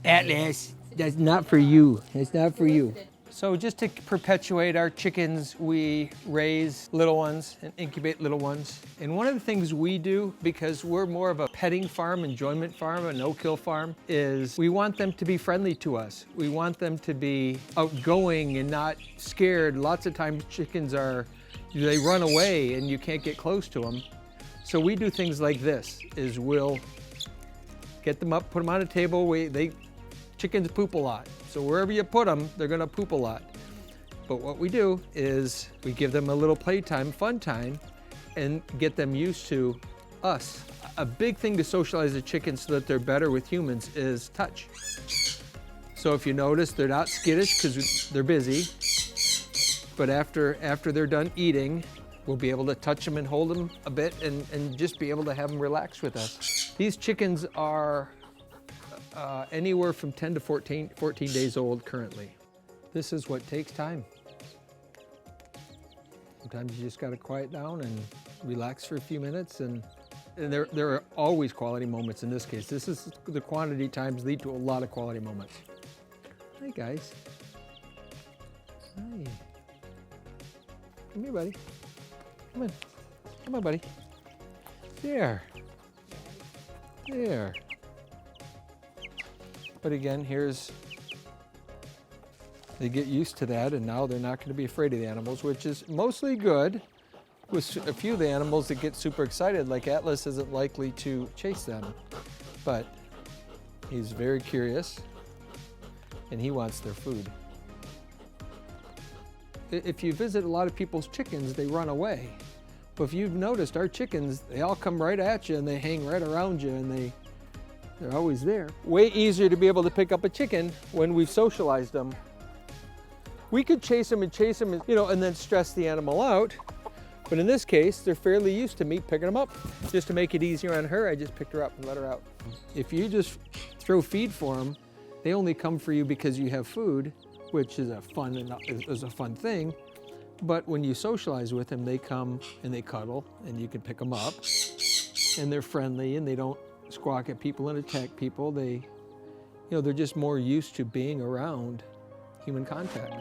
Atlas, that's not for you. It's not for you. So just to perpetuate our chickens, we raise little ones and incubate little ones. And one of the things we do, because we're more of a petting farm, enjoyment farm, a no-kill farm, is we want them to be friendly to us. We want them to be outgoing and not scared. Lots of times chickens they run away and you can't get close to them. So we do things like this, is we'll get them up, put them on a table. Chickens poop a lot. So wherever you put them, they're gonna poop a lot. But what we do is we give them a little playtime, fun time, and get them used to us. A big thing to socialize the chickens so that they're better with humans is touch. So if you notice, they're not skittish because they're busy, but after they're done eating, we'll be able to touch them and hold them a bit and just be able to have them relax with us. These chickens are anywhere from 10 to 14 days old currently. This is what takes time. Sometimes you just got to quiet down and relax for a few minutes, and there are always quality moments in this case. This is the quantity times lead to a lot of quality moments. Hi guys. Hi. Come here, buddy. Come on. Come on, buddy. There. There. But again, they get used to that, and now they're not going to be afraid of the animals, which is mostly good. With a few of the animals that get super excited, like Atlas, isn't likely to chase them. But he's very curious, and he wants their food. If you visit a lot of people's chickens, they run away. But if you've noticed, our chickens, they all come right at you, and they hang right around you, and they're always there. Way easier to be able to pick up a chicken when we've socialized them. We could chase them, and then stress the animal out. But in this case, they're fairly used to me picking them up. Just to make it easier on her, I just picked her up and let her out. If you just throw feed for them, they only come for you because you have food, which is a fun thing. But when you socialize with them, they come and they cuddle, and you can pick them up. And they're friendly, and they don't squawk at people and attack people. They're just more used to being around human contact.